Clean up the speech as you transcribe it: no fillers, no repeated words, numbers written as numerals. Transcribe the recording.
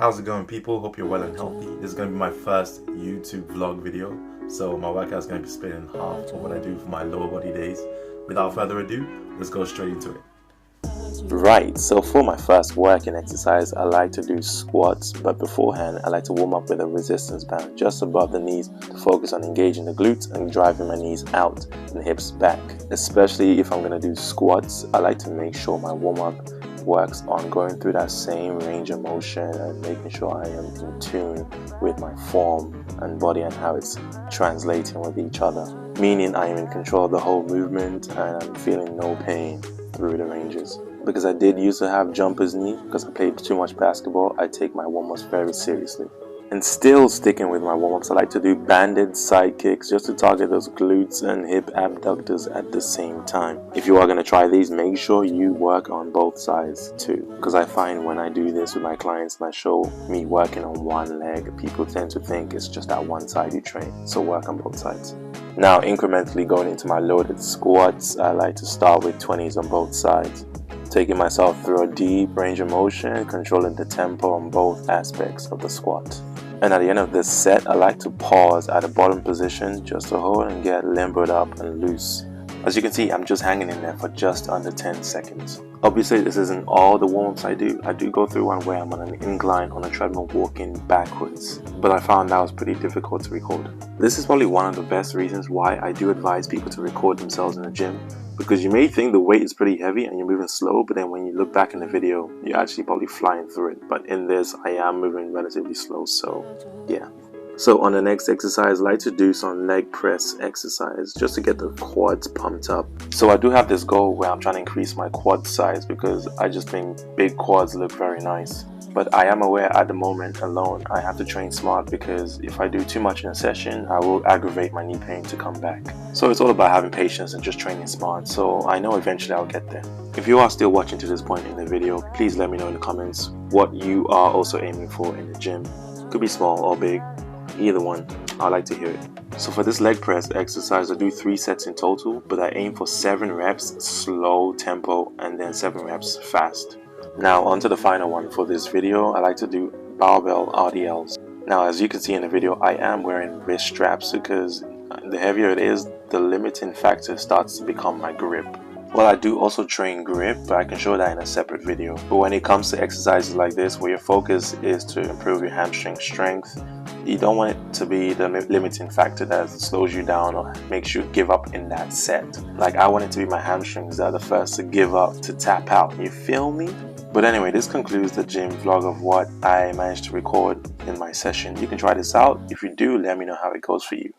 How's it going, people? Hope you're well and healthy. This is going to be my first YouTube vlog video, so my workout is going to be split in half of what I do for my lower body days. Without further ado, let's go straight into it. Right, so for my first working exercise, I like to do squats, but beforehand I like to warm up with a resistance band just above the knees to focus on engaging the glutes and driving my knees out and hips back. Especially if I'm going to do squats, I like to make sure my warm-up works on going through that same range of motion and making sure I am in tune with my form and body and how it's translating with each other, meaning I am in control of the whole movement and I'm feeling no pain through the ranges. Because I did used to have jumper's knee because I played too much basketball, I take my warm-ups very seriously. And still sticking with my warm-ups, I like to do banded side kicks just to target those glutes and hip abductors at the same time. If you are going to try these, make sure you work on both sides too, because I find when I do this with my clients and I show me working on one leg, people tend to think it's just that one side you train, so work on both sides. Now incrementally going into my loaded squats, I like to start with 20s on both sides, taking myself through a deep range of motion, controlling the tempo on both aspects of the squat. And at the end of this set, I like to pause at the bottom position just to hold and get limbered up and loose. As you can see, I'm just hanging in there for just under 10 seconds. Obviously, this isn't all the warm-ups I do. I do go through one where I'm on an incline on a treadmill walking backwards, but I found that was pretty difficult to record. This is probably one of the best reasons why I do advise people to record themselves in the gym, because you may think the weight is pretty heavy and you're moving slow, but then when you look back in the video, you're actually probably flying through it. But in this, I am moving relatively slow, so yeah. So on the next exercise, I like to do some leg press exercise just to get the quads pumped up. So I do have this goal where I'm trying to increase my quad size because I just think big quads look very nice. But I am aware at the moment alone I have to train smart, because if I do too much in a session, I will aggravate my knee pain to come back. So it's all about having patience and just training smart, so I know eventually I'll get there. If you are still watching to this point in the video, please let me know in the comments what you are also aiming for in the gym. Could be small or big, either one, I like to hear it. So for this leg press exercise, I do 3 sets in total, but I aim for 7 reps slow tempo and then 7 reps fast. Now onto the final one for this video, I like to do barbell RDLs. Now as you can see in the video, I am wearing wrist straps because the heavier it is, the limiting factor starts to become my grip. Well, I do also train grip, but I can show that in a separate video. But when it comes to exercises like this, where your focus is to improve your hamstring strength, you don't want it to be the limiting factor that slows you down or makes you give up in that set. Like, I want it to be my hamstrings that are the first to give up, to tap out. You feel me? But anyway, this concludes the gym vlog of what I managed to record in my session. You can try this out. If you do, let me know how it goes for you.